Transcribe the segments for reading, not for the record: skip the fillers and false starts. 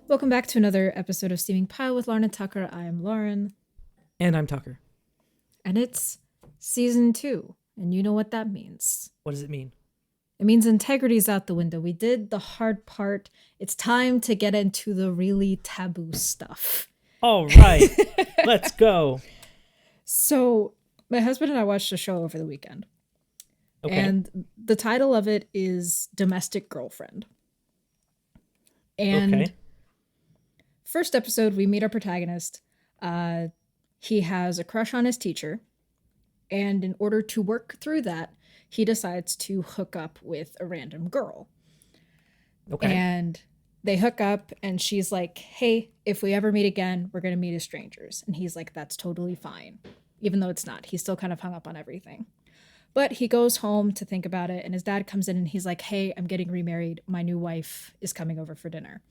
Welcome back to another episode of Steaming Pile with Lauren and Tucker. I am Lauren. And I'm Tucker. And it's season 2. And you know what that means. What does it mean? It means integrity's out the window. We did the hard part. It's time to get into the really taboo stuff. All right. Let's go. So, my husband and I watched a show over the weekend. Okay. And the title of it is Domestic Girlfriend. And okay. First episode, we meet our protagonist. He has a crush on his teacher. And in order to work through that, he decides to hook up with a random girl. Okay. And they hook up and she's like, hey, if we ever meet again, we're going to meet as strangers. And he's like, that's totally fine. Even though it's not. He's still kind of hung up on everything. But he goes home to think about it. And his dad comes in and he's like, hey, I'm getting remarried. My new wife is coming over for dinner.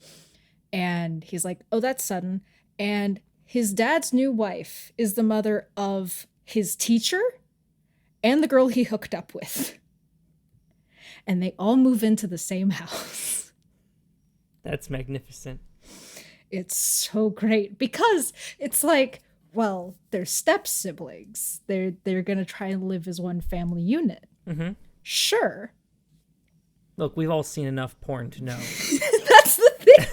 And he's like, oh, that's sudden. And his dad's new wife is the mother of his teacher and the girl he hooked up with. And they all move into the same house. That's magnificent. It's so great because it's like, well, they're step siblings. They're going to try and live as one family unit. Mm-hmm. Sure. Look, we've all seen enough porn to know. That's the thing.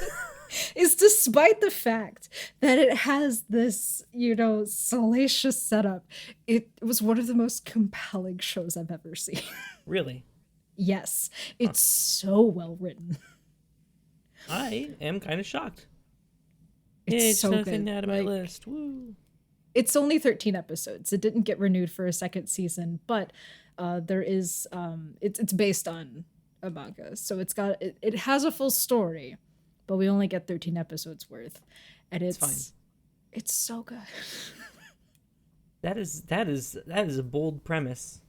Is despite the fact that it has this, salacious setup, it was one of the most compelling shows I've ever seen. Really? Yes. It's so well written. I am kind of shocked. It's so nothing good. out of my list. Woo. It's only 13 episodes. It didn't get renewed for a second season, but there is it's based on a manga. So it has a full story. But we only get 13 episodes worth. And it's fine. It's so good. That is a bold premise.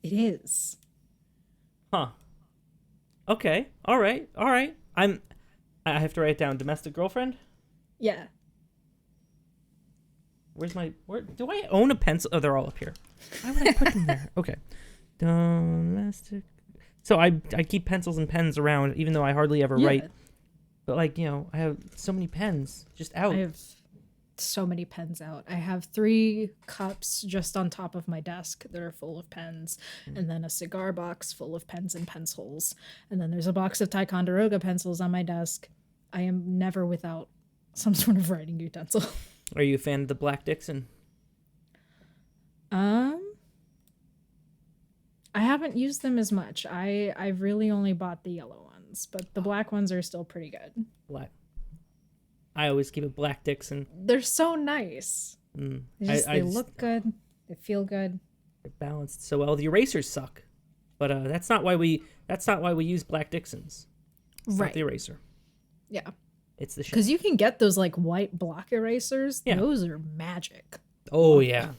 It is. Huh. Okay. All right. I have to write down domestic girlfriend. Yeah. Where do I own a pencil? Oh, they're all up here. Why would I put them there? Okay. Domestic. So I keep pencils and pens around, even though I hardly ever write. But I have so many pens just out. I have so many pens out. I have 3 cups just on top of my desk that are full of pens, and then a cigar box full of pens and pencils. And then there's a box of Ticonderoga pencils on my desk. I am never without some sort of writing utensil. Are you a fan of the Black Dixon? I haven't used them as much. I've really only bought the yellow ones, but the black ones are still pretty good. Black. I always keep a Black Dixon. They're so nice. They look good. They feel good. They're balanced so well. The erasers suck, but that's not why we use Black Dixons. It's not the eraser. Yeah. It's the shit. Because you can get those white block erasers. Yeah. Those are magic. Oh yeah.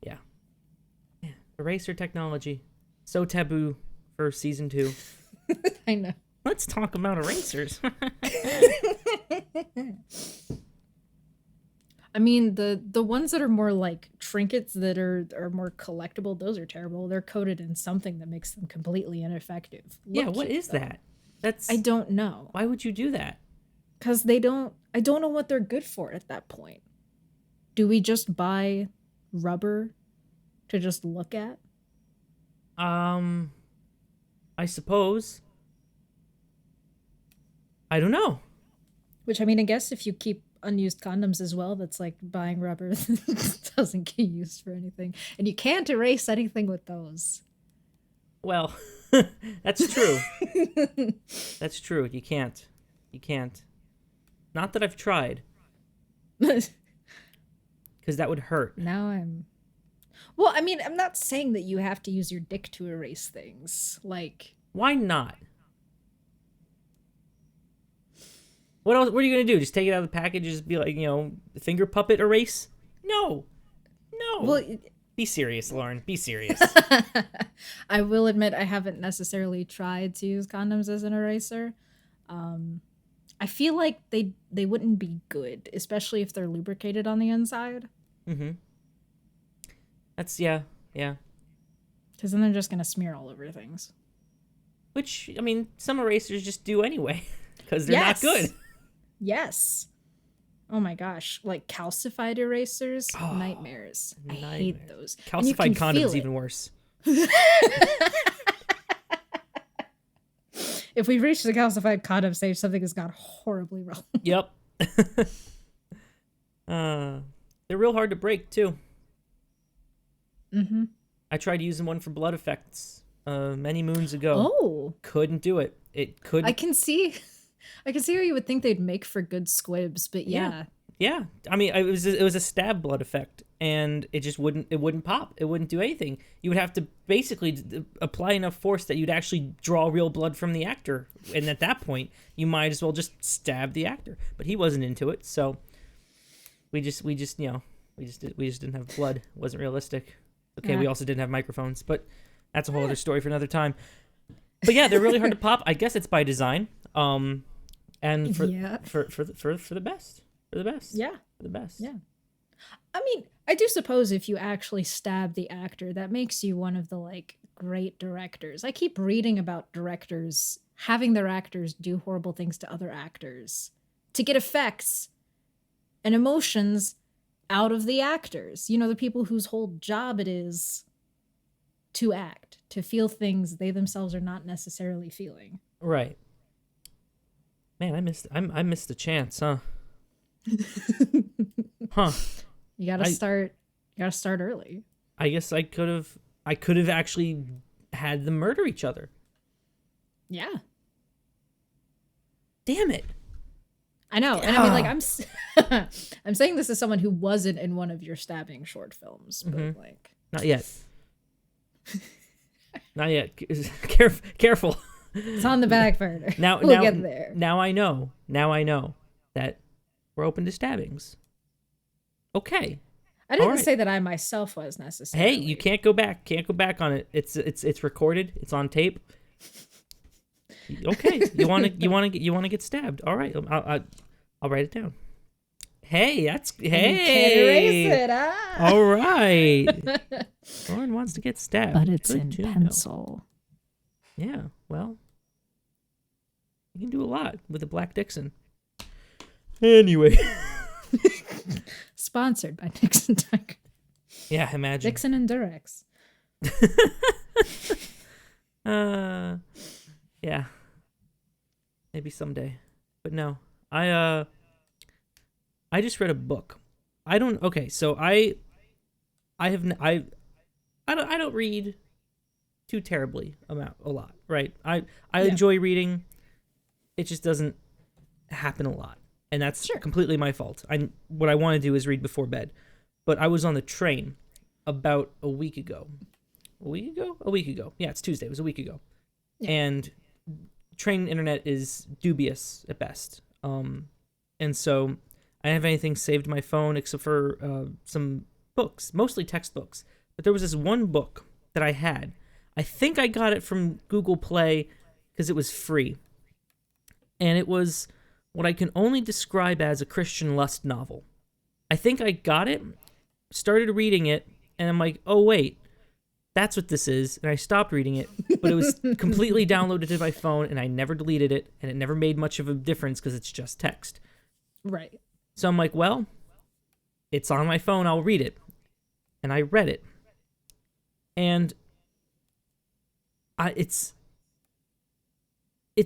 Yeah. Eraser technology. So taboo for season 2. I know. Let's talk about erasers. I mean, the ones that are more like trinkets that are more collectible, those are terrible. They're coated in something that makes them completely ineffective. What is that? I don't know. Why would you do that? Because I don't know what they're good for at that point. Do we just buy rubber to just look at? I suppose. I don't know. Which, I mean, I guess if you keep unused condoms as well, that's like buying rubber that doesn't get used for anything. And you can't erase anything with those. Well, that's true. That's true. You can't. Not that I've tried. Because that would hurt. Well, I mean, I'm not saying that you have to use your dick to erase things. Why not? What else? What are you going to do? Just take it out of the package and just be like, finger puppet erase? No. Well, be serious, Lauren. Be serious. I will admit I haven't necessarily tried to use condoms as an eraser. I feel like they wouldn't be good, especially if they're lubricated on the inside. Mm-hmm. That's, yeah. Because then they're just going to smear all over things. Which, I mean, some erasers just do anyway, because they're not good. Yes. Oh my gosh. Like calcified erasers, Oh, nightmares. I nightmare. hate those. Calcified condoms even worse. If we've reached the calcified condom stage, something has gone horribly wrong. Yep. They're real hard to break too. Mm-hmm. I tried using one for blood effects many moons ago. Oh. Couldn't do it. It couldn't. I can see how you would think they'd make for good squibs, but yeah. Yeah. I mean, it was a stab blood effect, and it just wouldn't pop. It wouldn't do anything. You would have to basically apply enough force that you'd actually draw real blood from the actor, and at that point, you might as well just stab the actor. But he wasn't into it, so we just didn't have blood. It wasn't realistic. Okay, we also didn't have microphones, but that's a whole other story for another time. But yeah, they're really hard to pop. I guess it's by design. And for the best. For the best. Yeah. For the best. Yeah. I mean, I do suppose if you actually stab the actor, that makes you one of the like great directors. I keep reading about directors having their actors do horrible things to other actors to get effects and emotions out of the actors. You know, the people whose whole job it is to act, to feel things they themselves are not necessarily feeling. Right. Man, I missed the chance, huh? Huh. You gotta start early. I guess I could have actually had them murder each other. Yeah. Damn it. I know. And I mean, like, I'm saying this as someone who wasn't in one of your stabbing short films, but like, not yet. Not yet. Careful. It's on the back burner. Now we'll get there. Now I know that we're open to stabbings. Okay. I didn't say that I myself was necessarily. Hey, you can't go back. Can't go back on it. It's recorded. It's on tape. Okay. You want to get stabbed. All right. I'll write it down. Hey, that's hey. You can't erase it, huh? All right. Lauren wants to get stabbed. But it's in pencil. Yeah. Well, you can do a lot with a black Dixon. Anyway. Sponsored by Dixon Tiger. Yeah, imagine. Dixon and Durex. Yeah. Maybe someday. But no. I just read a book. I don't read too terribly a lot, right? I enjoy reading. It just doesn't happen a lot. And that's completely my fault. What I want to do is read before bed. But I was on the train about a week ago. A week ago? Yeah, it's Tuesday. It was a week ago. Yeah. And train internet is dubious at best. And so I didn't have anything saved to my phone except for some books, mostly textbooks. But there was this one book that I had. I think I got it from Google Play because it was free. And it was what I can only describe as a Christian lust novel. I think I got it, started reading it, and I'm like, oh, wait, that's what this is. And I stopped reading it, but it was completely downloaded to my phone, and I never deleted it, and it never made much of a difference because it's just text. Right. So I'm like, well, it's on my phone, I'll read it. And I read it. And it's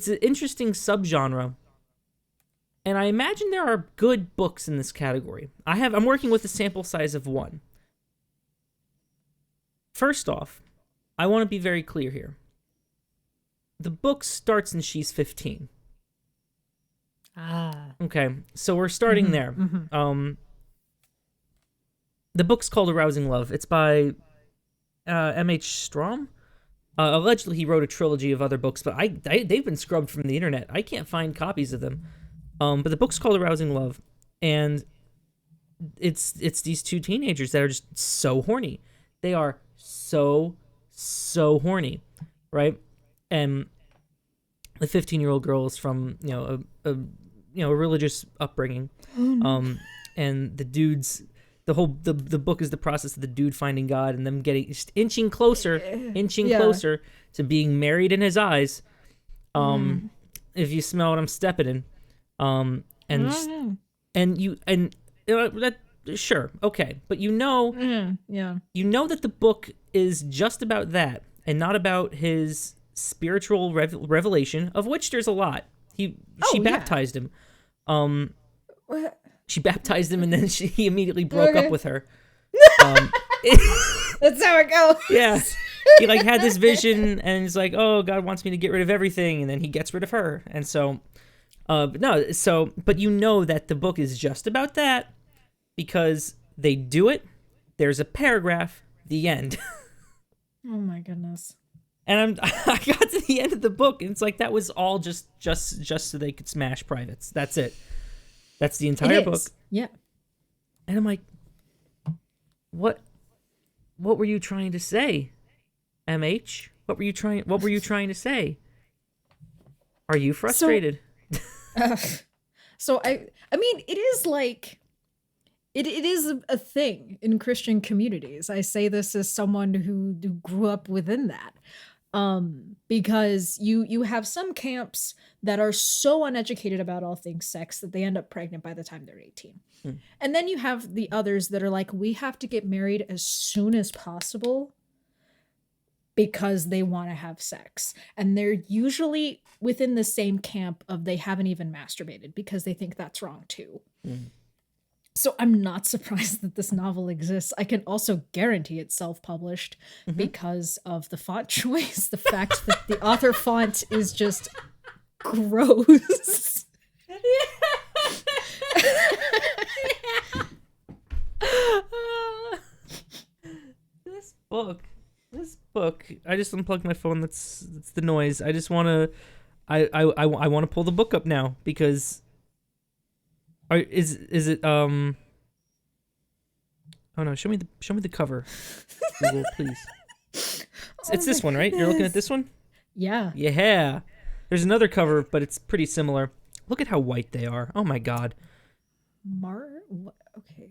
an interesting subgenre. And I imagine there are good books in this category. I'm working with a sample size of one. First off, I want to be very clear here. The book starts and she's 15. Okay, so we're starting there. Mm-hmm. The book's called Arousing Love. It's by M.H. Strom. Allegedly, he wrote a trilogy of other books, but they've been scrubbed from the internet. I can't find copies of them. But the book's called Arousing Love, and it's these two teenagers that are just so horny. They are so horny, right? And the 15-year-old girl is from a religious upbringing, and the dudes. The book is the process of the dude finding God and them getting just inching closer to being married in his eyes. If you smell what I'm stepping in. and Mhm. that sure, okay, but Mhm. Yeah. you know that the book is just about that and not about his spiritual revelation, of which there's a lot. She Oh, yeah. baptized him. Um, What? she baptized him, and then he immediately broke up Okay. with her. That's how it goes. Yeah, he like had this vision, and he's like, "Oh, God wants me to get rid of everything," and then he gets rid of her, and so, but you know that the book is just about that because they do it. There's a paragraph. The end. Oh my goodness. And I got to the end of the book, and it's like that was all just so they could smash privates. That's it. That's the entire book. Yeah. And I'm like, what were you trying to say, MH? What were you trying to say? Are you frustrated? So I mean, it is like it is a thing in Christian communities. I say this as someone who grew up within that. Because you have some camps that are so uneducated about all things sex that they end up pregnant by the time they're 18. And then you have the others that are like, we have to get married as soon as possible because they want to have sex. And they're usually within the same camp of they haven't even masturbated because they think that's wrong too. So I'm not surprised that this novel exists. I can also guarantee it's self-published because of the font choice, the fact that the author font is just gross. This book. I just unplugged my phone. That's the noise. I just want to. I want to pull the book up now because. Is it Oh no! Show me the cover, Google, please. It's this one, right? You're looking at this one. Yeah. Yeah. There's another cover, but it's pretty similar. Look at how white they are. Oh my God. Okay.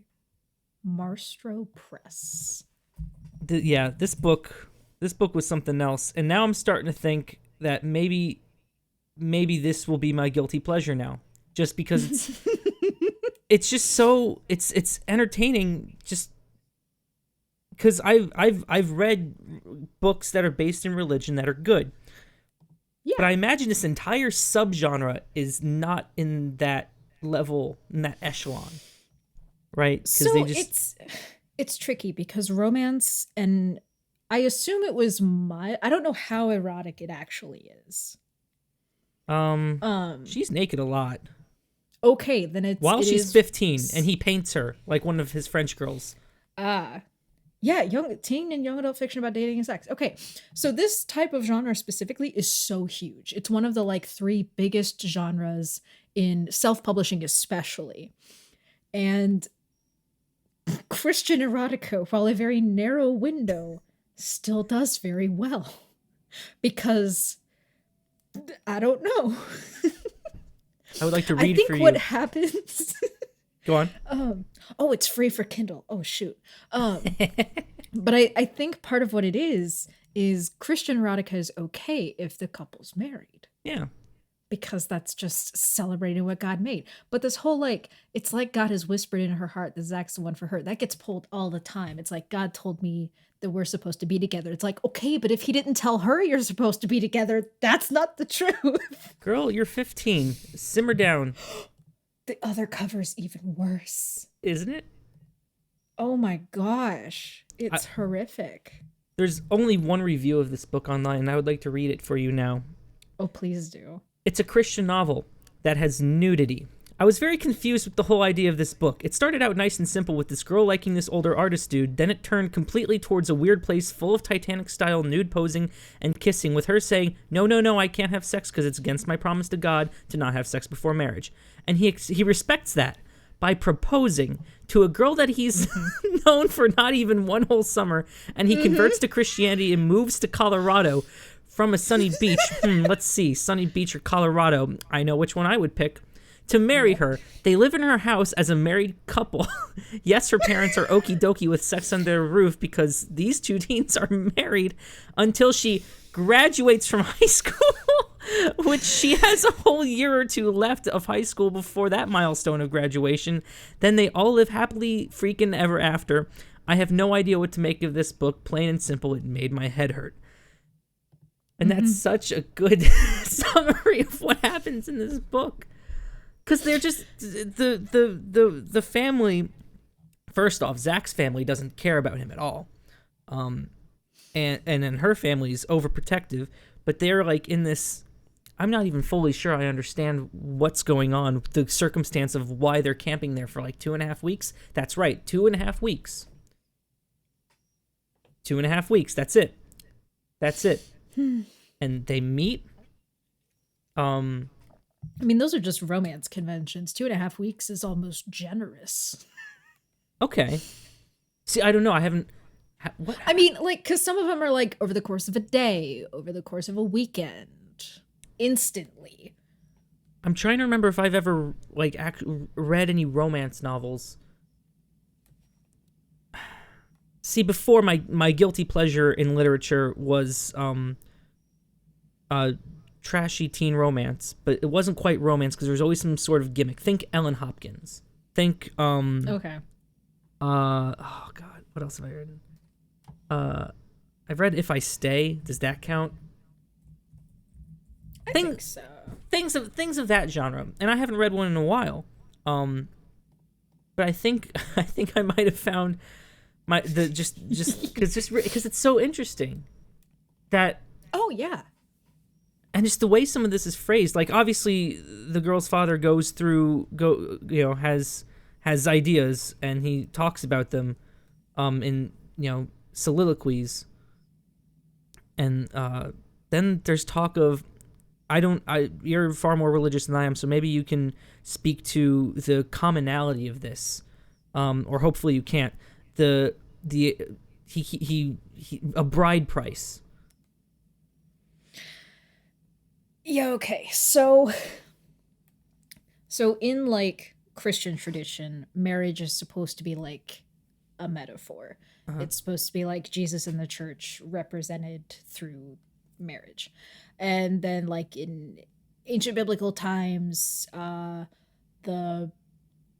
Marstro Press. This book was something else, and now I'm starting to think that maybe this will be my guilty pleasure now, just because it's it's just so it's entertaining, just because I've read books that are based in religion that are good. Yeah. But I imagine this entire subgenre is not in that level, in that echelon, right? So it's tricky because romance, and I assume it was I don't know how erotic it actually is. She's naked a lot. Okay, then while she's 15, and he paints her like one of his French girls. Yeah, teen and young adult fiction about dating and sex. Okay, so this type of genre specifically is so huge. It's one of the like 3 biggest genres in self-publishing especially. And Christian erotica, while a very narrow window, still does very well. Because I don't know. I would like to read for you. I think what happens... Go on. It's free for Kindle. Oh, shoot. But I think part of what it is Christian erotica is okay if the couple's married. Yeah. Because that's just celebrating what God made. But this whole it's like God has whispered in her heart that Zach's the one for her. That gets pulled all the time. It's like, God told me that we're supposed to be together. It's like, okay, but if he didn't tell her you're supposed to be together, that's not the truth. Girl, you're 15. Simmer down. The other cover's even worse. Isn't it? Oh my gosh. It's horrific. There's only one review of this book online, and I would like to read it for you now. Oh, please do. It's a Christian novel that has nudity. I was very confused with the whole idea of this book. It started out nice and simple with this girl liking this older artist dude, then it turned completely towards a weird place full of Titanic-style nude posing and kissing, with her saying, no, I can't have sex because it's against my promise to God to not have sex before marriage. And he respects that by proposing to a girl that he's known for not even one whole summer, and he converts to Christianity and moves to Colorado from a sunny beach. Let's see, sunny beach or Colorado. I know which one I would pick. to marry her. They live in her house as a married couple. Yes, her parents are okie dokie with sex on their roof because these two teens are married until she graduates from high school, which she has a whole year or two left of high school before that milestone of graduation. Then they all live happily freaking ever after. I have no idea what to make of this book. Plain and simple, it made my head hurt. And that's such a good summary of what happens in this book. Because they're just the family. First off, Zach's family doesn't care about him at all. And then her family's overprotective, but they're like in this. I'm not even fully sure I understand what's going on, the circumstance of why they're camping there for like 2.5 weeks. That's right, 2.5 weeks. 2.5 weeks. That's it. And they meet. I mean, those are just romance conventions. 2.5 weeks is almost generous. Okay. See, I don't know. I haven't. What? I mean, like, because some of them are like over the course of a day, over the course of a weekend, instantly. I'm trying to remember if I've ever like read any romance novels. See, before my guilty pleasure in literature was trashy teen romance, but it wasn't quite romance because there was always some sort of gimmick. Think Ellen Hopkins. Think Okay. Oh God, what else have I read? I've read If I Stay. Does that count? I think so. Things of that genre, and I haven't read one in a while. But I think I might have found just because it's so interesting that. Oh yeah. And just the way some of this is phrased, like obviously the girl's father has ideas and he talks about them, in soliloquies, and then there's talk of, you're far more religious than I am, so maybe you can speak to the commonality of this, or hopefully you can't. A bride price. Yeah, okay. So in like Christian tradition, marriage is supposed to be like a metaphor. Uh-huh. It's supposed to be like Jesus in the church represented through marriage. And then like in ancient biblical times, there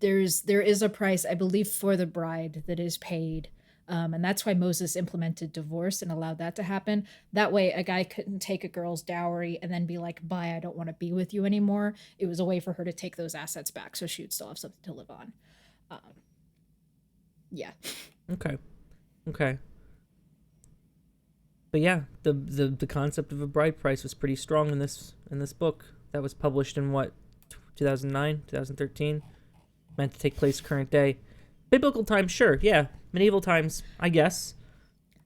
is a price, I believe, for the bride that is paid. And that's why Moses implemented divorce and allowed that to happen. That way, a guy couldn't take a girl's dowry and then be like, bye, I don't want to be with you anymore. It was a way for her to take those assets back so she would still have something to live on. Yeah. Okay. But yeah, the concept of a bride price was pretty strong in this book. That was published in what, 2009, 2013? Meant to take place current day. Biblical times, sure, yeah. Medieval times, I guess.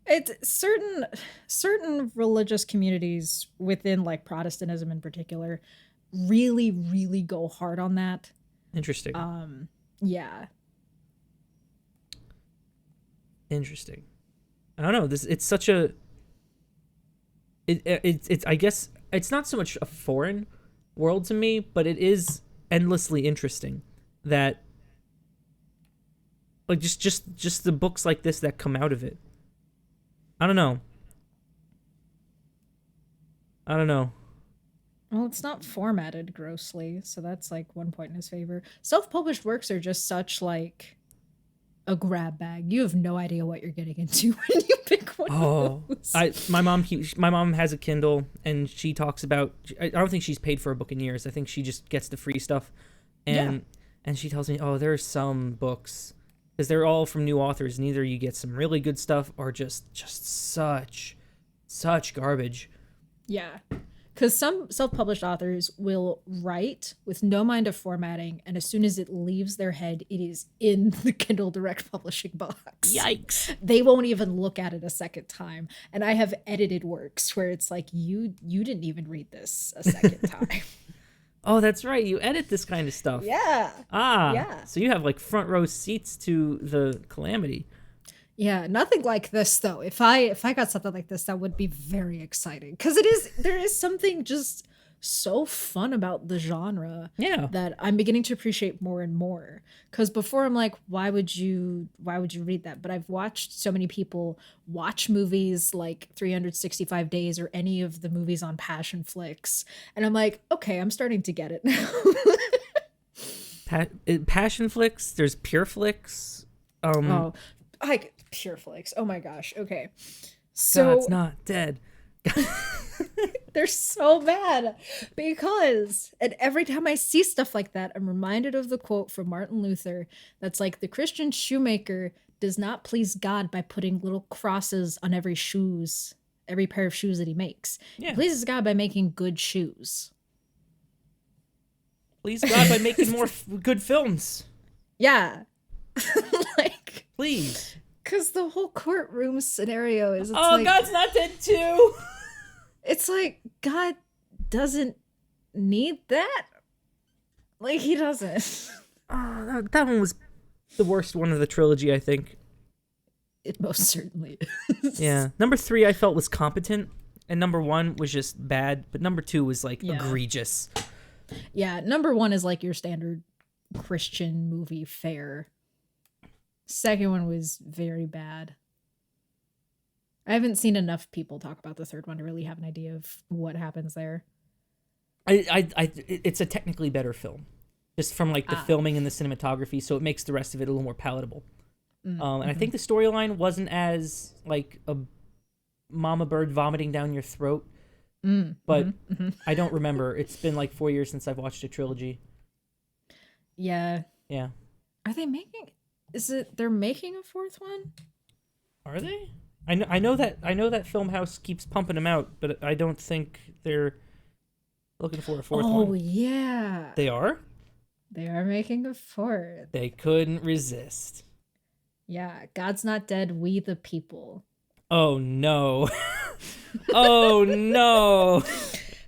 It's certain religious communities within like Protestantism in particular really, really go hard on that. Interesting. Yeah. Interesting. I don't know. It's such a. It's I guess it's not so much a foreign world to me, but it is endlessly interesting that. Like just the books like this that come out of it. I don't know. Well, it's not formatted grossly, so that's like one point in his favor. Self-published works are just such like a grab bag. You have no idea what you're getting into when you pick one of those. My mom has a Kindle and she talks about. I don't think she's paid for a book in years. I think she just gets the free stuff, and she tells me, oh, there are some books. Because they're all from new authors, and either you get some really good stuff or just such garbage. Yeah. Because some self-published authors will write with no mind of formatting, and as soon as it leaves their head, it is in the Kindle Direct Publishing box. Yikes. They won't even look at it a second time. And I have edited works where it's like, you didn't even read this a second time. Oh, that's right. You edit this kind of stuff. Yeah. Yeah. So you have like front row seats to the calamity. Yeah, nothing like this though. If I got something like this, that would be very exciting because there is something just so fun about the genre Yeah. that I'm beginning to appreciate more and more. Because before I'm like, why would you read that? But I've watched so many people watch movies like 365 Days or any of the movies on Passion Flicks, and I'm like, okay, I'm starting to get it now. Passion flicks. There's pure flicks. Oh, like Pure Flicks. Oh my gosh. Okay. God's So not dead. they're so bad because, and every time I see stuff like that, I'm reminded of the quote from Martin Luther that's like, the Christian shoemaker does not please God by putting little crosses on every pair of shoes that he makes. He Yeah. pleases God by making good shoes. Please God by making more good films. Yeah. Like, Please. because the whole courtroom scenario is, it's Oh, like, God's not dead too. it's like God doesn't need that. Like, he doesn't. Oh, that one was the worst one of the trilogy, I think. It most certainly is. Yeah. Number 3 I felt was competent, and number 1 was just bad, but number 2 was like Yeah. egregious. Yeah, number 1 is like your standard Christian movie fare. Second one was very bad. I haven't seen enough people talk about the third one to really have an idea of what happens there. It's a technically better film, just from like the filming and the cinematography, so it makes the rest of it a little more palatable. And I think the storyline wasn't as like a mama bird vomiting down your throat, but I don't remember. It's been like 4 years since I've watched a trilogy. Yeah. Yeah. Are they making? Is it they're making a fourth one? Are they? I know that Filmhouse keeps pumping them out, but I don't think they're looking for a fourth one. Oh yeah. They are? They are making a fourth. They couldn't resist. Yeah, God's Not Dead, We the People. Oh no. Oh no.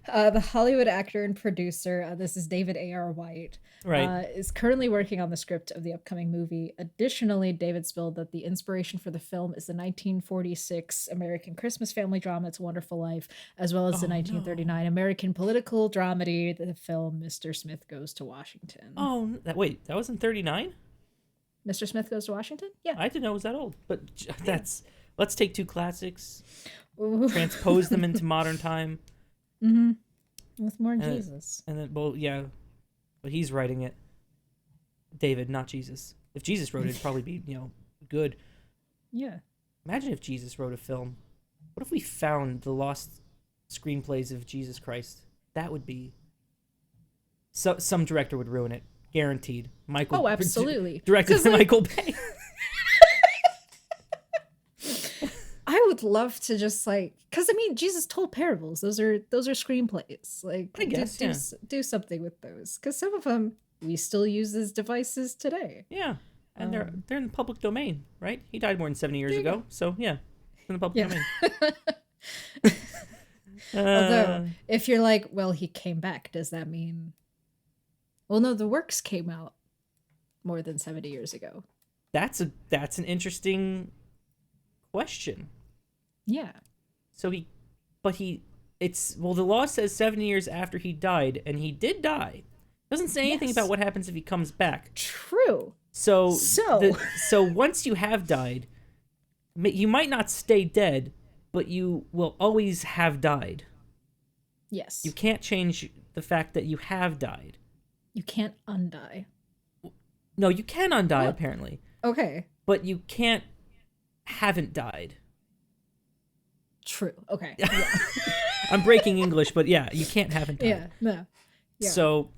The Hollywood actor and producer, this is David A.R. White, Right. is currently working on the script of the upcoming movie. Additionally, David spilled that the inspiration for the film is the 1946 American Christmas family drama It's a Wonderful Life, as well as the 1939 American political dramedy, the film Mr. Smith Goes to Washington. Oh, that was in 39? Mr. Smith Goes to Washington? Yeah. I didn't know it was that old. But that's let's take two classics, Ooh. transpose them into modern time. Mm-hmm. With more Jesus. And then, well, yeah, but he's writing it. David, not Jesus. If Jesus wrote it, it'd probably be, good. Yeah. Imagine if Jesus wrote a film. What if we found the lost screenplays of Jesus Christ? That would be... some director would ruin it. Guaranteed. Michael. Oh, absolutely. Directed by Michael Bay. I would love to just because Jesus told parables. Those are screenplays. Like, I guess, do something with those, because some of them we still use as devices today. Yeah, and they're in the public domain, right? He died more than 70 years ago, so yeah, in the public domain. Although, if you're like, well, he came back, does that mean? Well, no, the works came out more than 70 years ago. That's an interesting question. Yeah. So the law says 70 years after he died, and he did die. Doesn't say anything about what happens if he comes back. True. So once you have died, you might not stay dead, but you will always have died. Yes. You can't change the fact that you have died. You can't undie. No, you can undie, apparently. Okay. But you can't haven't died. True. Okay. Yeah. I'm breaking English, but yeah, you can't haven't died. Yeah. No. Yeah. So,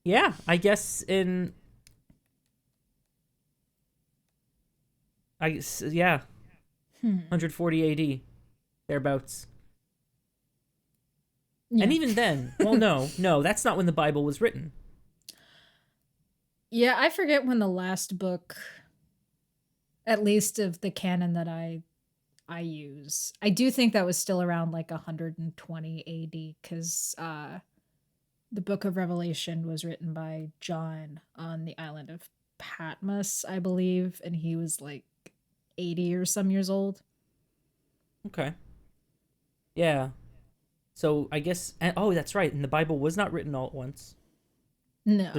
yeah, I guess 140 AD, thereabouts. Yeah. And even then, well, no, that's not when the Bible was written. Yeah, I forget when the last book, at least of the canon that I use. I do think that was still around like 120 AD, because the Book of Revelation was written by John on the island of Patmos, I believe, and he was like 80 or some years old. Okay. Yeah. So I guess, oh, that's right. And the Bible was not written all at once. No.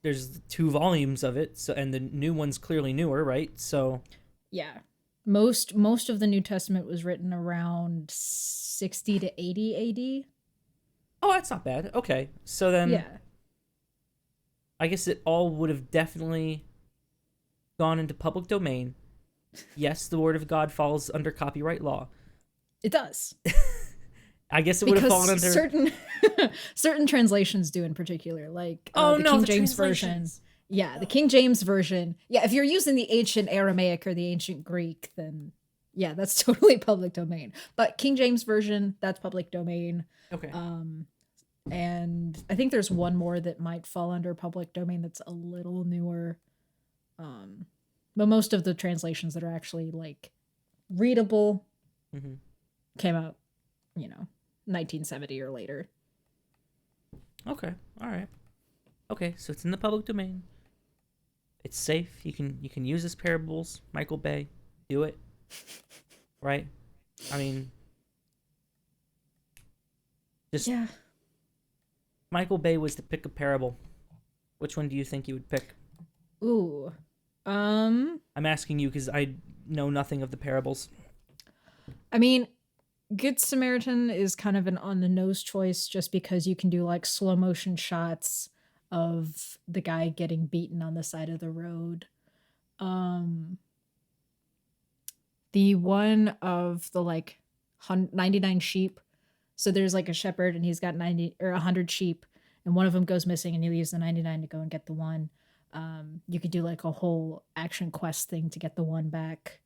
There's 2 volumes of it. So, and the new one's clearly newer, right? So Yeah. Most of the New Testament was written around 60 to 80 AD. oh, that's not bad. Okay. So then Yeah. I guess it all would have definitely gone into public domain. Yes, the word of God falls under copyright law. It does. I guess it would have fallen under certain translations do in particular, like the no, King the James version. translations. Yeah, the King James version. Yeah, if you're using the ancient Aramaic or the ancient Greek, then yeah, that's totally public domain. But King James version, that's public domain. Okay. And I think there's one more that might fall under public domain that's a little newer. But most of the translations that are actually like readable came out, 1970 or later. Okay. All right. Okay, so it's in the public domain. It's safe. You can use this parables. Michael Bay, do it. Right? I mean, just Yeah. Michael Bay was to pick a parable. Which one do you think you would pick? Ooh. I'm asking you because I know nothing of the parables. I mean, Good Samaritan is kind of an on the nose choice just because you can do like slow motion shots of the guy getting beaten on the side of the road. The one of the like 99 sheep. So there's like a shepherd and he's got 90 or 100 sheep and one of them goes missing and he leaves the 99 to go and get the one. You could do like a whole action quest thing to get the one back.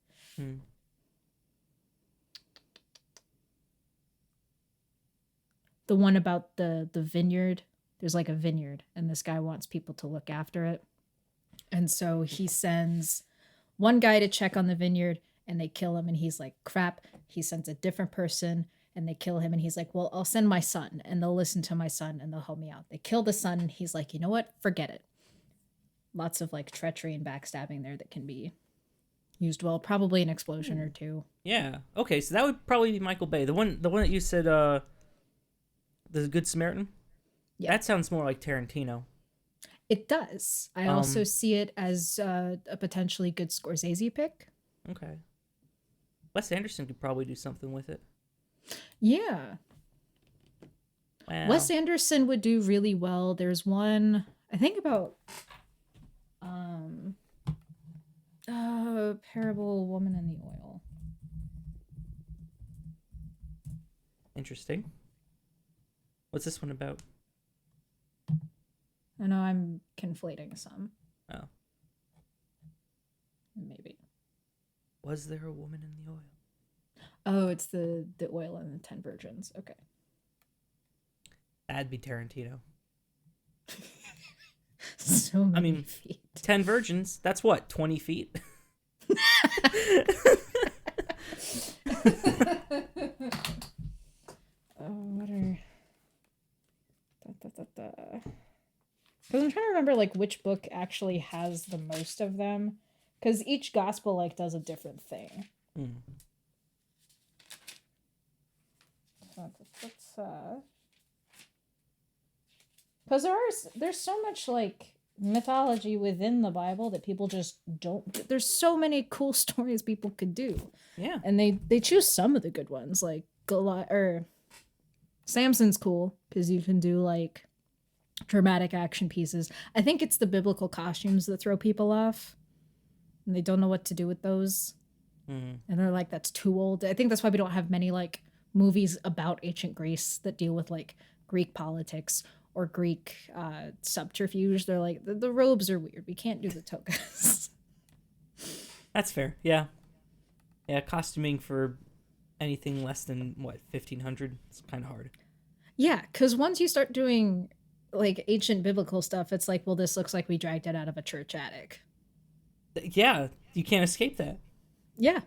The one about the vineyard, there's like a vineyard and this guy wants people to look after it. And so he sends one guy to check on the vineyard and they kill him and he's like, crap. He sends a different person and they kill him and he's like, well, I'll send my son and they'll listen to my son and they'll help me out. They kill the son and he's like, you know what? Forget it. Lots of like treachery and backstabbing there that can be used well. Probably an explosion or two. Yeah. Okay, so that would probably be Michael Bay. The one that you said, the Good Samaritan? Yeah. That sounds more like Tarantino. It does. I also see it as a potentially good Scorsese pick. Okay. Wes Anderson could probably do something with it. Yeah. Wow. Wes Anderson would do really well. There's one, I think about Parable Woman in the Oil. Interesting. What's this one about? I know I'm conflating some. Oh. Maybe. Was there a woman in the oil? Oh, it's the oil and the 10 virgins. Okay. That'd be Tarantino. So many feet. 10 virgins, that's what, 20 feet? What are... Because I'm trying to remember like which book actually has the most of them. Because each gospel like does a different thing. Because there's so much like mythology within the Bible that people just don't. There's so many cool stories people could do. Yeah. And they choose some of the good ones, like Samson's cool because you can do like dramatic action pieces. I think it's the biblical costumes that throw people off. And they don't know what to do with those. And they're like, that's too old. I think that's why we don't have many like movies about ancient Greece that deal with like Greek politics or Greek subterfuge. They're like, the robes are weird. We can't do the togas. That's fair. Yeah. Yeah, costuming for anything less than, 1,500? It's kind of hard. Yeah, because once you start doing like ancient biblical stuff, it's like, well, this looks like we dragged it out of a church attic. Yeah, you can't escape that. Yeah.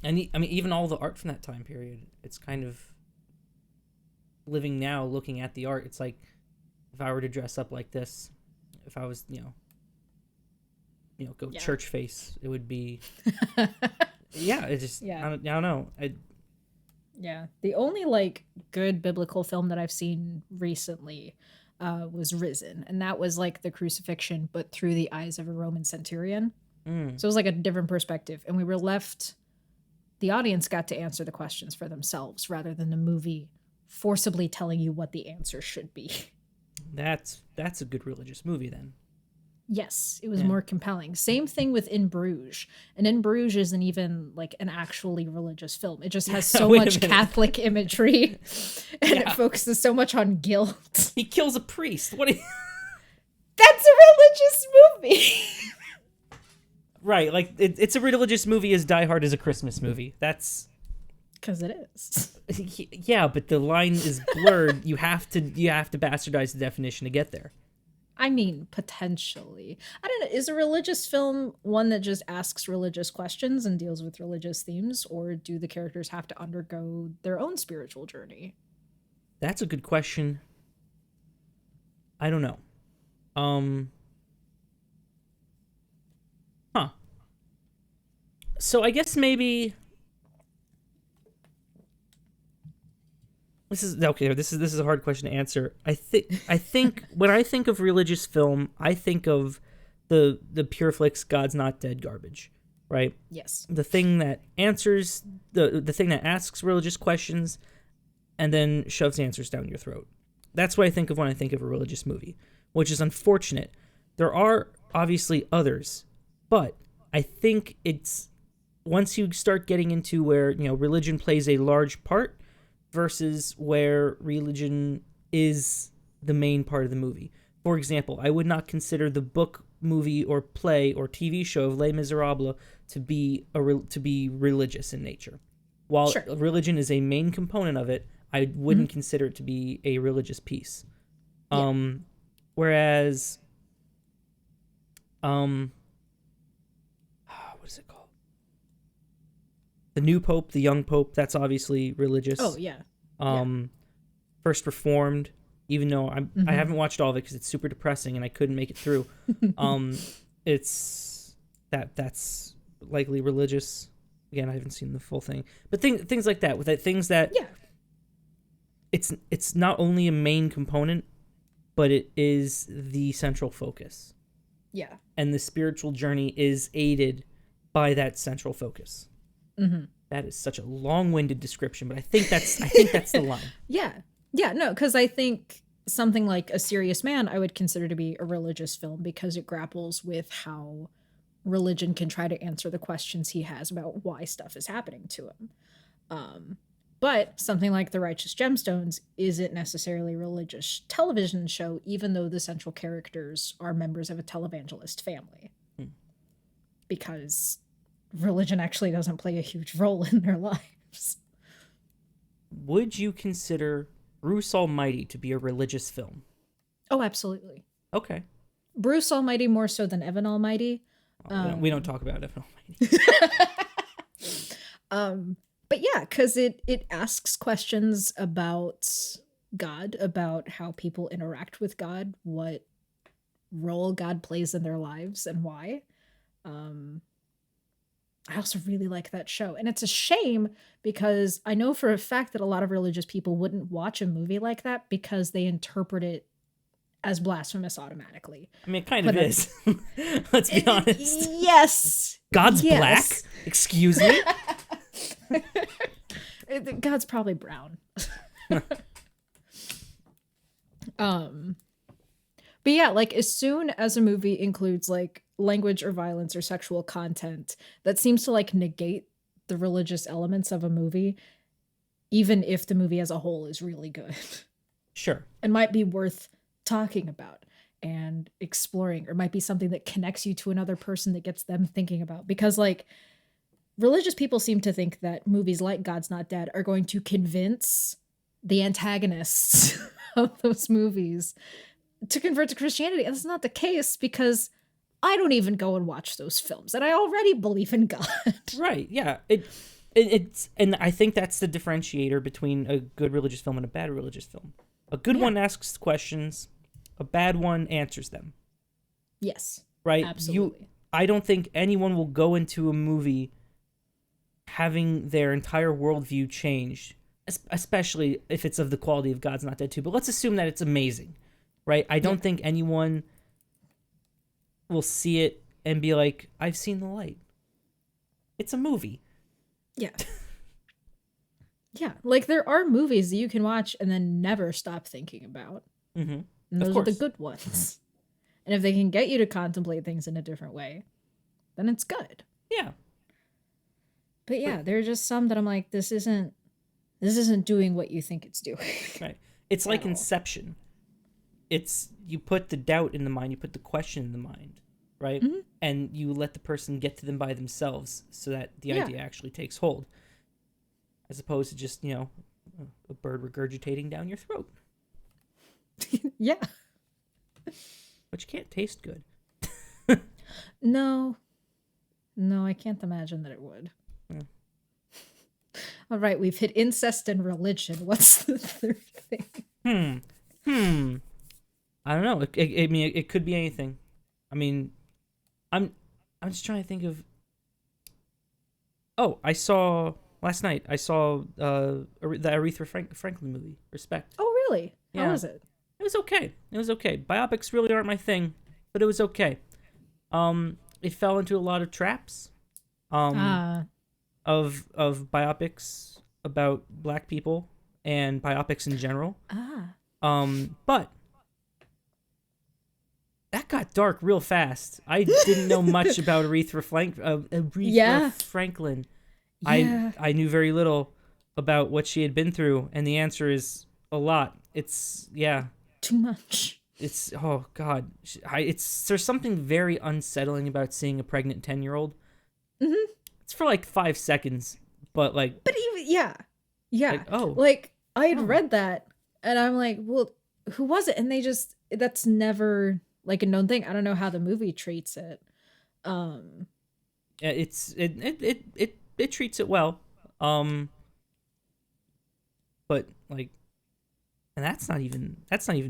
And I mean, even all the art from that time period, it's kind of living now, looking at the art. It's like if I were to dress up like this, if I was, go church face, it would be. Yeah, it just. Yeah. I don't know. Yeah. The only like good biblical film that I've seen recently was Risen, and that was like the crucifixion, but through the eyes of a Roman centurion. Mm. So it was like a different perspective, and we were left. The audience got to answer the questions for themselves rather than the movie forcibly telling you what the answer should be. That's a good religious movie then. Yes, it was more compelling. Same thing with In Bruges. And In Bruges isn't even like an actually religious film. It just has so much Catholic imagery and it focuses so much on guilt. He kills a priest. What? That's a religious movie. Right, like it's a religious movie as Die Hard is a Christmas movie. That's because it is. Yeah, but the line is blurred. You have to bastardize the definition to get there. I mean, potentially. I don't know. Is a religious film one that just asks religious questions and deals with religious themes, or do the characters have to undergo their own spiritual journey? That's a good question. I don't know. So I guess maybe this is okay. This is a hard question to answer. I think when I think of religious film, I think of the pure flicks God's Not Dead garbage, right? Yes. The thing that answers the thing that asks religious questions and then shoves answers down your throat. That's what I think of when I think of a religious movie, which is unfortunate. There are obviously others, but I think it's once you start getting into where, religion plays a large part versus where religion is the main part of the movie. For example, I would not consider the book, movie, or play or TV show of Les Miserables to be religious in nature. While religion is a main component of it, I wouldn't consider it to be a religious piece. Yeah. Whereas, what is it called? The new pope, the young pope, that's obviously religious. Oh, yeah. First Reformed, even though I haven't watched all of it because it's super depressing and I couldn't make it through. It's that's likely religious. Again, I haven't seen the full thing, but things like that, with things that it's not only a main component, but it is the central focus. Yeah, and the spiritual journey is aided by that central focus. Mm-hmm. That is such a long-winded description, but I think that's the line. Yeah, no, because I think something like A Serious Man I would consider to be a religious film because it grapples with how religion can try to answer the questions he has about why stuff is happening to him. But something like The Righteous Gemstones isn't necessarily a religious television show, even though the central characters are members of a televangelist family. Because religion actually doesn't play a huge role in their lives. Would you consider Bruce Almighty to be a religious film? Oh, absolutely. Okay. Bruce Almighty more so than Evan Almighty. We don't talk about Evan Almighty. But yeah, because it asks questions about God, about how people interact with God, what role God plays in their lives, and why. I also really like that show. And it's a shame because I know for a fact that a lot of religious people wouldn't watch a movie like that because they interpret it as blasphemous automatically. I mean, it kind of is. Let's be honest. Yes. God's black? Excuse me? God's probably brown. But yeah, like as soon as a movie includes like language or violence or sexual content that seems to like negate the religious elements of a movie, even if the movie as a whole is really good. Sure. And might be worth talking about and exploring, or might be something that connects you to another person that gets them thinking about. Because like religious people seem to think that movies like God's Not Dead are going to convince the antagonists of those movies to convert to Christianity. And that's not the case because I don't even go and watch those films and I already believe in God. Right. Yeah. It's and I think that's the differentiator between a good religious film and a bad religious film. A good one asks questions, a bad one answers them. Yes. Right? Absolutely. I don't think anyone will go into a movie having their entire worldview changed especially if it's of the quality of God's Not Dead 2. But let's assume that it's amazing, right? I don't think anyone will see it and be like, I've seen the light. It's a movie. Yeah. Yeah, like there are movies that you can watch and then never stop thinking about. Mm-hmm. And those are the good ones. And if they can get you to contemplate things in a different way, then it's good. Yeah. But yeah, there are just some that I'm like, this isn't doing what you think it's doing. Right. It's like Inception. It's you put the doubt in the mind, you put the question in the mind, right? Mm-hmm. And you let the person get to them by themselves so that the idea actually takes hold. As opposed to just, a bird regurgitating down your throat. Yeah. Which can't taste good. No, I can't imagine that it would. Yeah. All right, we've hit incest and religion. What's the third thing? I don't know. It could be anything. I mean, I'm just trying to think of. Oh, last night. I saw the Aretha Franklin movie, Respect. Oh, really? Yeah. How was it? It was okay. Biopics really aren't my thing, but it was okay. It fell into a lot of traps. Of biopics about Black people and biopics in general. But that got dark real fast. I didn't know much about Aretha Franklin. Yeah. I knew very little about what she had been through, and the answer is a lot. It's too much. It's oh god. There's something very unsettling about seeing a pregnant 10-year-old. Mm-hmm. It's for like 5 seconds, but like. But even yeah. Like, like I had read that, and I'm like, well, who was it? And that's never like a known thing. I don't know how the movie treats it. It treats it well. But like, and that's not even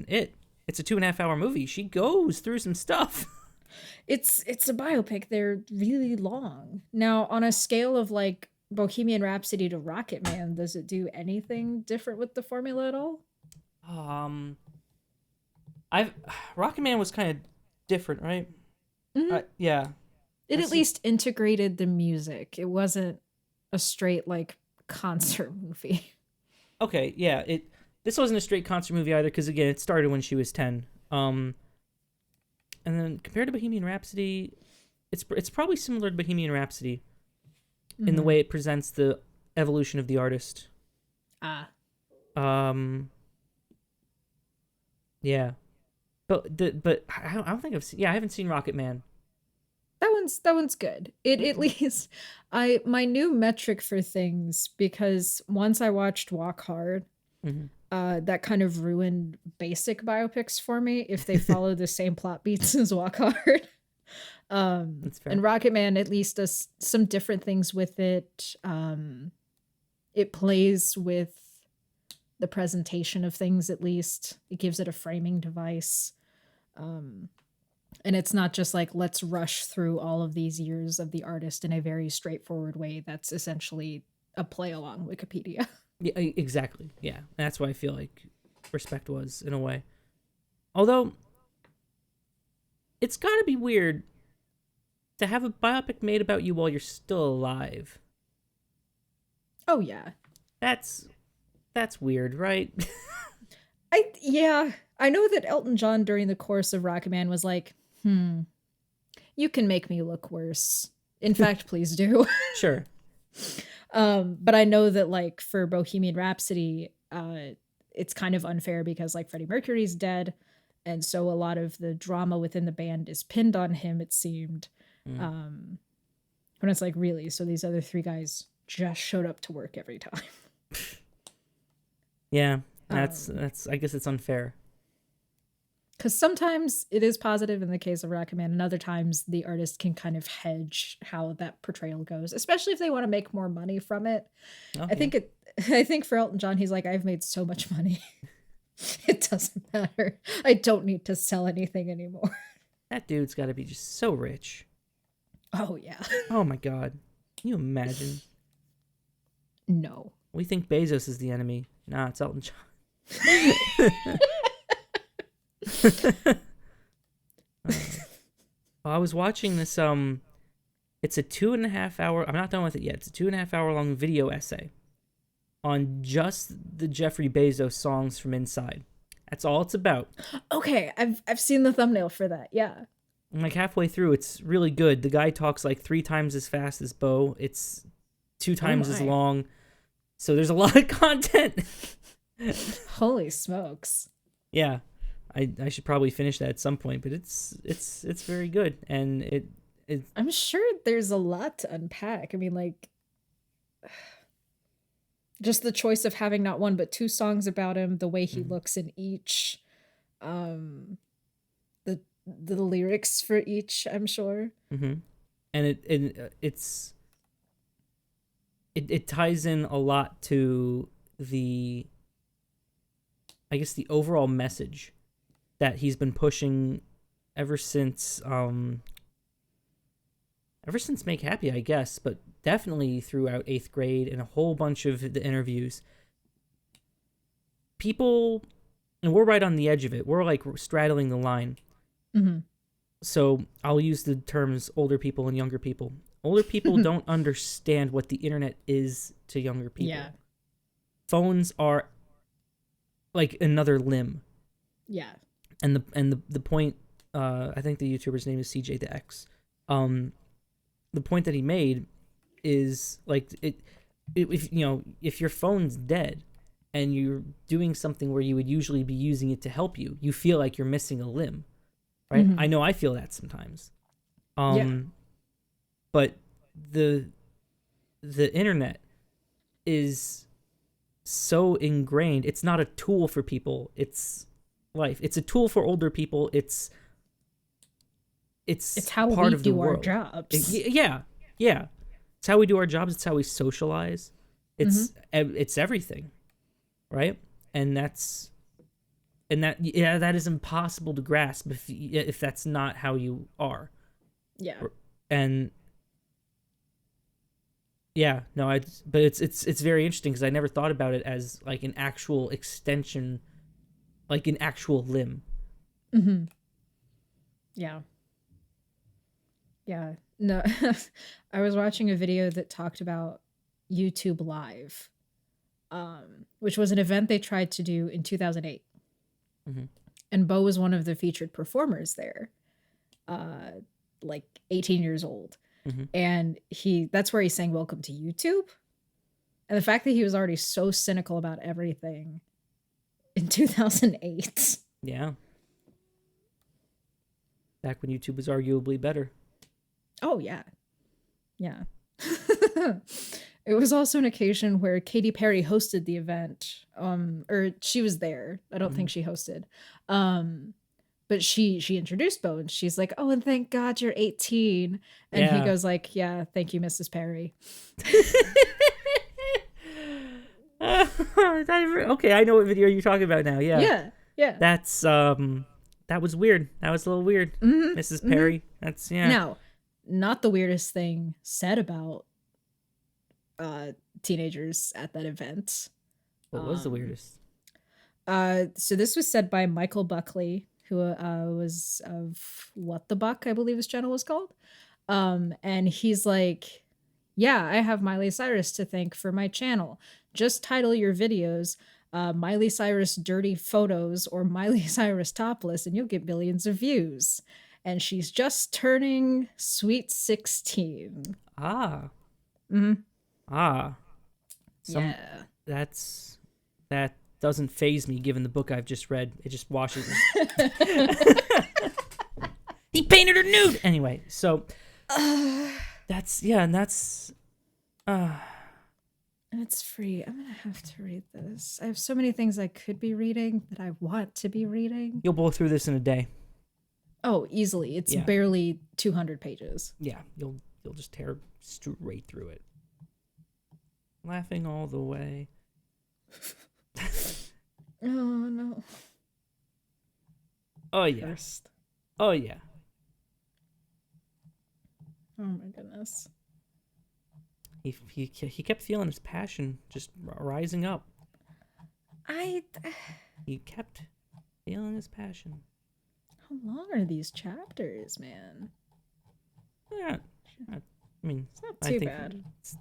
it. It's a 2.5-hour movie. She goes through some stuff. It's a biopic. They're really long. Now, on a scale of like Bohemian Rhapsody to Rocket Man, does it do anything different with the formula at all? Rocket Man was kind of different, right? Mm-hmm. Yeah. It at least integrated the music. It wasn't a straight like concert movie. Okay, yeah. This wasn't a straight concert movie either, because again, it started when she was 10. And then compared to Bohemian Rhapsody, it's probably similar to Bohemian Rhapsody in the way it presents the evolution of the artist. Yeah. But I don't think I haven't seen Rocket Man. That one's good. It at least my new metric for things, because once I watched Walk Hard, that kind of ruined basic biopics for me if they follow the same plot beats as Walk Hard. That's fair. And Rocket Man at least does some different things with it. It plays with the presentation of things, at least. It gives it a framing device. And it's not just like, let's rush through all of these years of the artist in a very straightforward way. That's essentially a play along Wikipedia. Yeah, exactly. Yeah. And that's why I feel like Respect was, in a way. Although, it's got to be weird to have a biopic made about you while you're still alive. Oh, yeah. That's weird, right? I know that Elton John during the course of Rocket Man was like, you can make me look worse. In fact, please do. Sure. But I know that like for Bohemian Rhapsody, it's kind of unfair because like Freddie Mercury's dead. And so a lot of the drama within the band is pinned on him, it seemed. When it's like, really? So these other 3 guys just showed up to work every time. Yeah, that's I guess it's unfair. Because sometimes it is positive in the case of Rocket Man, and other times the artist can kind of hedge how that portrayal goes, especially if they want to make more money from it. Okay. I think for Elton John, he's like, I've made so much money. It doesn't matter. I don't need to sell anything anymore. That dude's got to be just so rich. Oh, yeah. Oh, my God. Can you imagine? No. We think Bezos is the enemy. Nah, it's Elton John. I was watching this. It's a 2.5 hour. I'm not done with it yet. It's a 2.5 hour long video essay on just the Jeffrey Bezos songs from Inside. That's all it's about. Okay, I've seen the thumbnail for that. Yeah. I'm like halfway through. It's really good. The guy talks like 3 times as fast as Bo. It's 2 times as long. So there's a lot of content. Holy smokes. Yeah. I should probably finish that at some point, but it's very good, and it I'm sure there's a lot to unpack. I mean, like, just the choice of having not one but 2 songs about him, the way he looks in each, the lyrics for each, I'm sure. And it ties in a lot to the, I guess, the overall message that he's been pushing ever since Make Happy, I guess, but definitely throughout 8th grade and a whole bunch of the interviews. People, and we're right on the edge of it. We're like straddling the line. Mm-hmm. So I'll use the terms older people and younger people. Older people don't understand what the internet is to younger people. Yeah. Phones are like another limb. Yeah. And the point, I think the YouTuber's name is CJ the X. The point that he made is like if your phone's dead and you're doing something where you would usually be using it to help you, you feel like you're missing a limb, right? Mm-hmm. I know I feel that sometimes. But the internet is so ingrained. It's not a tool for people. It's life. It's a tool for older people. It's how part we of the do our world. jobs. Yeah. It's how we do our jobs. It's how we socialize. It's everything, right? And that is impossible to grasp if that's not how you are. Yeah. And yeah, no, but it's very interesting because I never thought about it as like an actual extension, like an actual limb. Mm-hmm. Yeah. Yeah. No, I was watching a video that talked about YouTube Live, which was an event they tried to do in 2008. Mm-hmm. And Bo was one of the featured performers there, like 18 years old. Mm-hmm. And that's where he sang Welcome to YouTube. And the fact that he was already so cynical about everything in 2008. Yeah. Back when YouTube was arguably better. Oh, yeah. Yeah. It was also an occasion where Katy Perry hosted the event. Or she was there. I don't think she hosted. But she introduced Bo and she's like, "Oh, and thank God you're 18." And he goes like, "Yeah, thank you, Mrs. Perry." Okay, I know what video you're talking about now. Yeah. That's that was weird. That was a little weird, Mrs. Perry. That's Now, not the weirdest thing said about teenagers at that event. What was the weirdest? So this was said by Michael Buckley, who was of What the Buck, I believe his channel was called. And he's like, "Yeah, I have Miley Cyrus to thank for my channel. Just title your videos Miley Cyrus dirty photos or Miley Cyrus topless and you'll get millions of views. And she's just turning sweet 16. Ah. Mm-hmm. Ah. Yeah. That doesn't faze me given the book I've just read. It just washes He painted her nude! Anyway, so that's and it's free. I'm gonna have to read this. I have so many things I could be reading that I want to be reading. You'll blow through this in a day. Oh, easily. It's barely 200 pages. Yeah, you'll just tear straight through it. Laughing all the way. Oh no. Oh yeah. First. Oh yeah. Oh my goodness. He kept feeling his passion just rising up. He kept feeling his passion. How long are these chapters, man? Yeah, I mean, It's not too I think bad. it's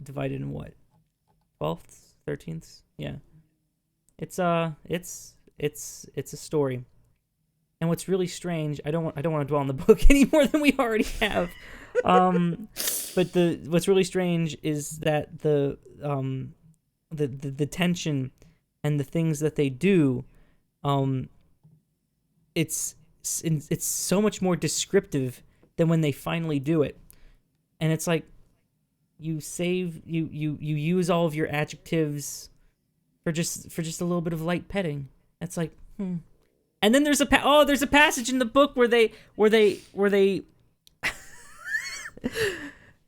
divided in what, 12ths, 13ths? Yeah, it's a story. And what's really strange, I don't want to dwell on the book any more than we already have. But what's really strange is that the tension and the things that they do, it's so much more descriptive than when they finally do it. And it's like you use all of your adjectives for just a little bit of light petting. It's like, And then there's a passage in the book where they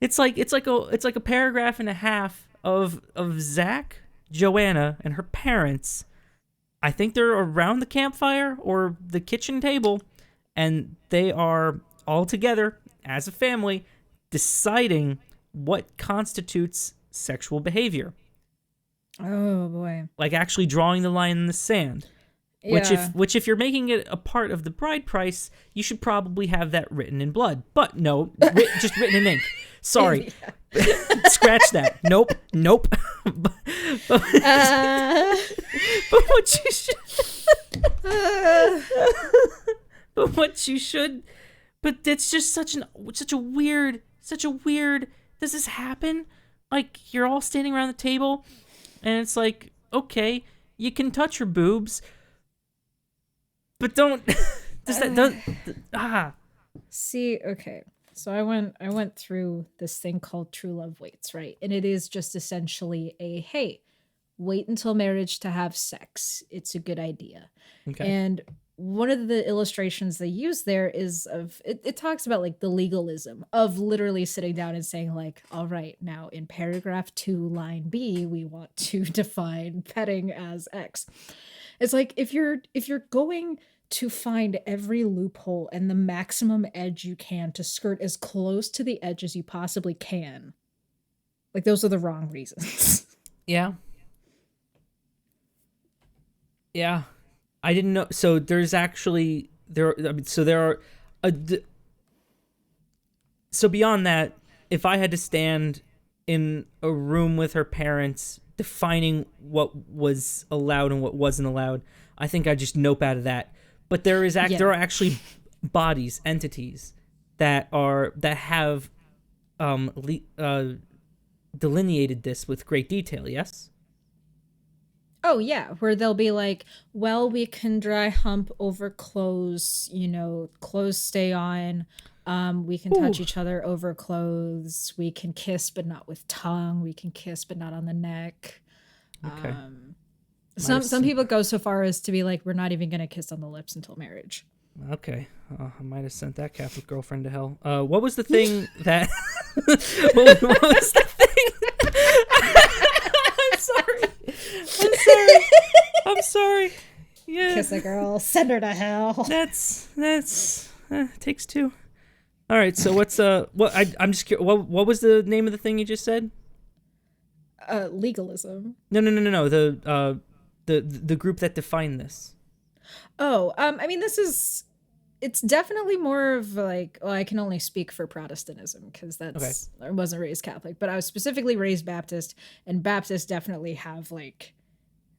it's like a paragraph and a half of Zach, Joanna, and her parents. I think they're around the campfire or the kitchen table, and they are all together as a family deciding what constitutes sexual behavior. Oh boy. Like actually drawing the line in the sand. Yeah. Which if you're making it a part of the bride price, you should probably have that written in blood. But no, just written in ink. Sorry. Scratch that. Nope. but what you should but what you should but it's just such a weird does this happen? Like you're all standing around the table and it's like, okay, you can touch her boobs. But don't. See, okay. So I went through this thing called True Love Waits, right? And it is just essentially hey, wait until marriage to have sex. It's a good idea. Okay. And one of the illustrations they use there is it talks about like the legalism of literally sitting down and saying like, all right, now in paragraph 2, line B, we want to define petting as X. It's like if you're going to find every loophole and the maximum edge you can to skirt as close to the edge as you possibly can, like those are the wrong reasons. Yeah. I didn't know. So there's actually so beyond that, if I had to stand in a room with her parents defining what was allowed and what wasn't allowed, I think I'd just nope out of that. But there are actually bodies, entities that have delineated this with great detail. Yes. Oh yeah, where they'll be like, well, we can dry hump over clothes, clothes stay on. We can touch each other over clothes. We can kiss, but not with tongue. We can kiss, but not on the neck. Okay. Some people go so far as to be like, we're not even going to kiss on the lips until marriage. Okay. I might have sent that Catholic girlfriend to hell. What was the thing that... what was the thing? I'm sorry. Yeah. Kiss a girl, send her to hell. That's takes two. All right, so what's I'm just curious, what was the name of the thing you just said? Legalism. No. The group that defined this. Oh, I mean, it's definitely more of like, well, I can only speak for Protestantism because I wasn't raised Catholic, but I was specifically raised Baptist, and Baptists definitely have like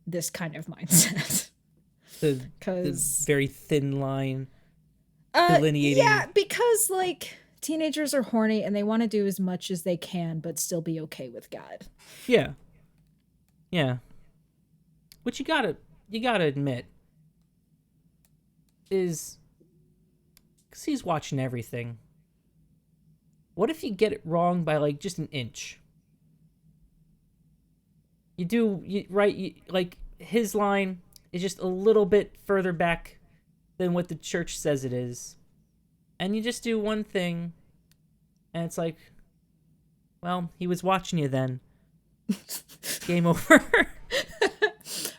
this kind of mindset. The very thin line delineating. Yeah, because like teenagers are horny and they want to do as much as they can, but still be okay with God. Yeah. Which you gotta admit is, because he's watching everything. What if you get it wrong by like just an inch? Like his line is just a little bit further back than what the church says it is. And you just do one thing, and it's like, well, he was watching you then. Game over.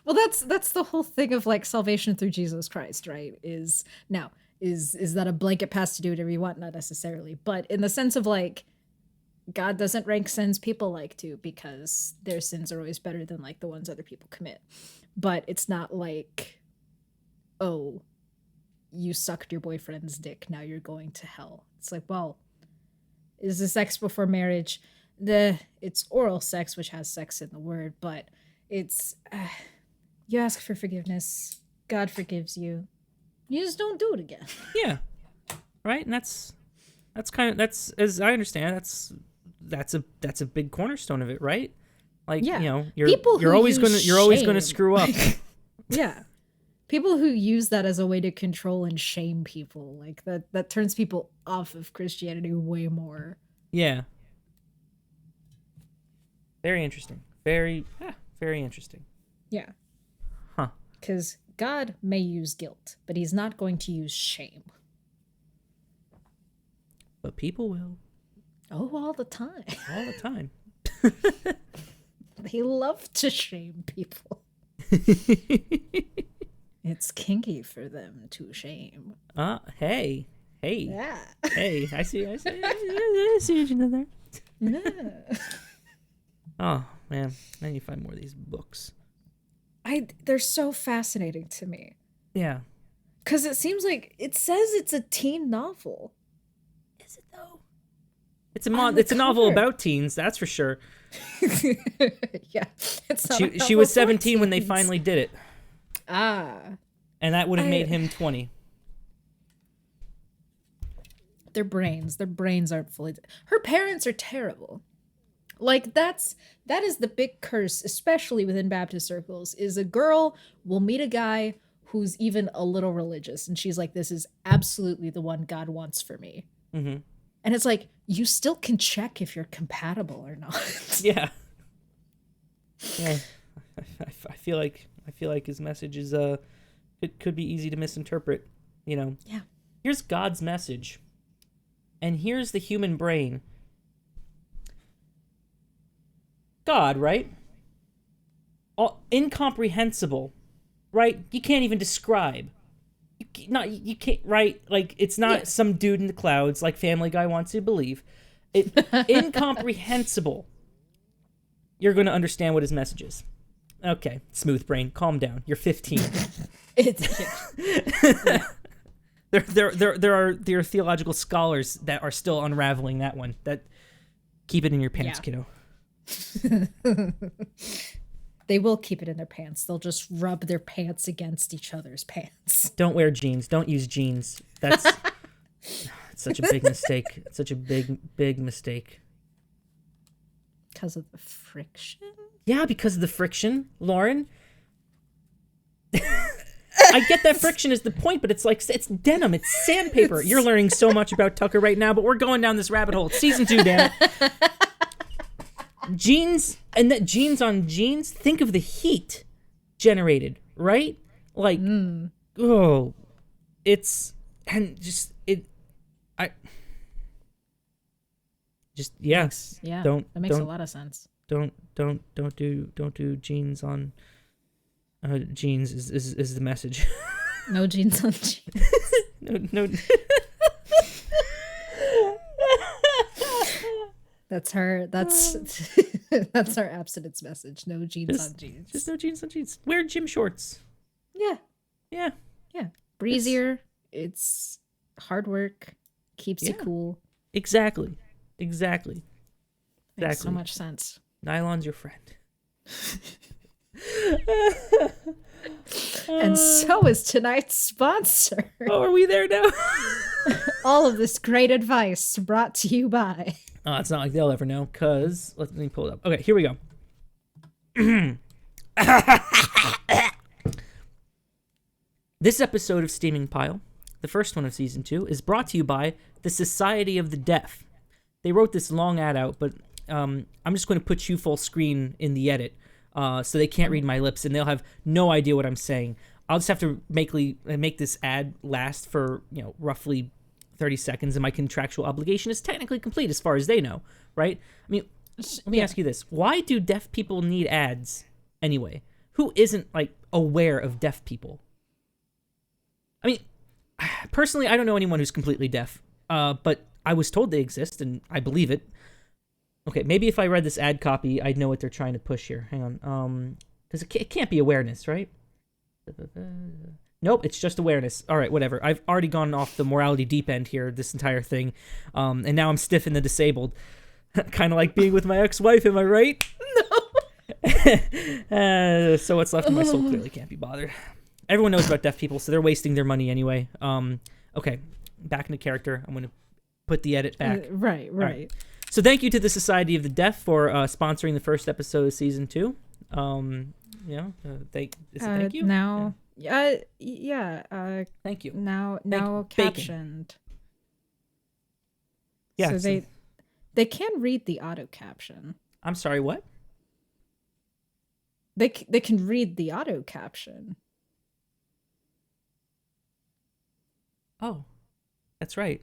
Well, that's the whole thing of like salvation through Jesus Christ, right? Is that a blanket pass to do whatever you want? Not necessarily, but in the sense of like, God doesn't rank sins people like to, because their sins are always better than like the ones other people commit. But it's not like, oh, you sucked your boyfriend's dick, now you're going to hell. It's like, well, is this sex before marriage? It's oral sex, which has sex in the word, but it's you ask for forgiveness, God forgives you. You just don't do it again. Yeah. Right? And that's as I understand, that's a big cornerstone of it, right? Like, Yeah. you're always gonna screw up. Yeah. People who use that as a way to control and shame people, like that turns people off of Christianity way more. Yeah. Very interesting. Very interesting. Yeah. Huh. Because God may use guilt, but he's not going to use shame. But people will. Oh, all the time. All the time. They love to shame people. It's kinky for them to shame. Hey. Yeah. Hey, I see what you did there. Yeah. Oh, man. I need to find more of these books. They're so fascinating to me. Yeah. Because it seems like it says it's a teen novel. Is it though? It's a novel about teens, that's for sure. Yeah. It's not She was 17 when they finally did it. Ah. And that would have made him 20. Their brains aren't fully. Her parents are terrible. Like that is the big curse, especially within Baptist circles, is a girl will meet a guy who's even a little religious, and she's like, this is absolutely the one God wants for me. Mm-hmm. And it's like, you still can check if you're compatible or not. Yeah. Yeah. I feel like his message is it could be easy to misinterpret, Yeah. Here's God's message. And here's the human brain. God, right? Incomprehensible, right? You can't even describe. You can't, right? Like, it's not some dude in the clouds like Family Guy wants you to believe. Incomprehensible. You're going to understand what his message is. Okay, smooth brain, calm down. You're 15. There are theological scholars that are still unraveling that one. That keep it in your pants, kiddo. They will keep it in their pants. They'll just rub their pants against each other's pants. Don't wear jeans. Don't use jeans. That's it's such a big mistake. It's such a big mistake. Because of the friction? Yeah, because of the friction, Lauren. I get that friction is the point, but it's like, it's denim, it's sandpaper. You're learning so much about Tucker right now, but we're going down this rabbit hole. It's season 2, damn it. Jeans, and that jeans on jeans, think of the heat generated, right? Like, it's, and just, Yeah, that makes a lot of sense. Don't do jeans on jeans is the message. No jeans on jeans. no. That's her. That's our abstinence message. No jeans on jeans. Just no jeans on jeans. Wear gym shorts. Yeah. Breezier. It's hard work. Keeps you cool. Exactly. Makes so much sense. Nylon's your friend. And so is tonight's sponsor. Oh, are we there now? All of this great advice brought to you by. Oh, it's not like they'll ever know, because let me pull it up. Okay, here we go. This episode of Steaming Pile, the first one of season 2, is brought to you by the Society of the Deaf. They wrote this long ad out, but I'm just going to put you full screen in the edit, so they can't read my lips and they'll have no idea what I'm saying. I'll just have to make this ad last for roughly 30 seconds, and my contractual obligation is technically complete as far as they know, right? I mean, let me ask you this: why do deaf people need ads anyway? Who isn't aware of deaf people? I mean, personally, I don't know anyone who's completely deaf, but I was told they exist, and I believe it. Okay, maybe if I read this ad copy, I'd know what they're trying to push here. Hang on. Because it can't be awareness, right? Nope, it's just awareness. All right, whatever. I've already gone off the morality deep end here, this entire thing. And now I'm stiff in the disabled. Kind of like being with my ex-wife, am I right? No. So what's left of my soul clearly can't be bothered. Everyone knows about deaf people, so they're wasting their money anyway. Okay, back into character. I'm going to put the edit back. Right. So thank you to the Society of the Deaf for sponsoring the first episode of season 2. Thank you? Now, yeah. Thank you. Now Bacon. captioned. Yeah. So they can read the auto caption. I'm sorry, what? They can read the auto caption. Oh, that's right.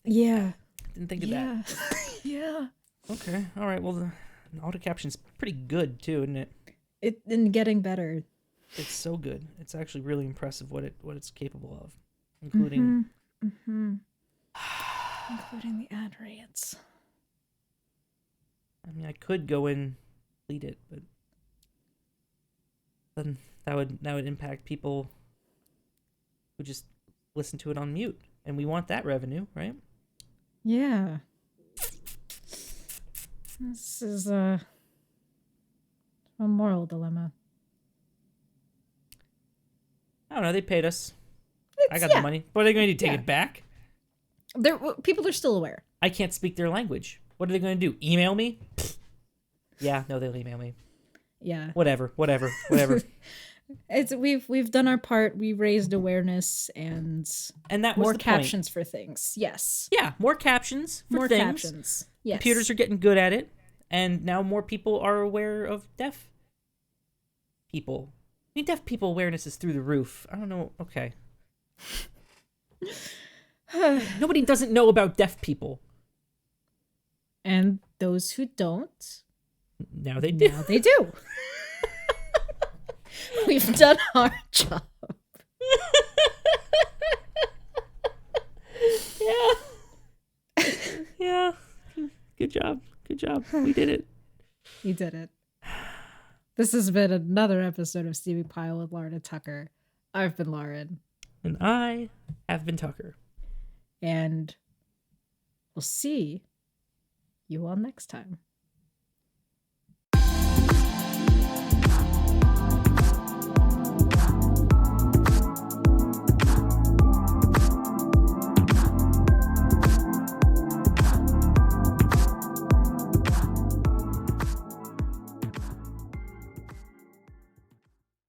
Yeah. Didn't think of that. Yeah. Okay. All right. Well, the auto caption's pretty good too, isn't it? It's getting better. It's so good. It's actually really impressive what it's capable of, including including the ad rates. I mean, I could go and delete it, but then that would impact people who just listen to it on mute, and we want that revenue, right? Yeah. This is a moral dilemma. I don't know. They paid us. I got the money. What are they going to do? Take it back? People are still aware. I can't speak their language. What are they going to do? Email me? Yeah, no, they'll email me. Yeah. Whatever. We've done our part. We raised awareness and that was more the captions point. for things. Yes. Yeah, more captions for more things. Captions. Yes. Computers are getting good at it, and now more people are aware of deaf people. I mean, deaf people awareness is through the roof. I don't know. Okay. Nobody doesn't know about deaf people. And those who don't, now they do. Now they do. We've done our job. Yeah. Good job. We did it. We did it. This has been another episode of Steaming Pile with Lauren and Tucker. I've been Lauren. And I have been Tucker. And we'll see you all next time.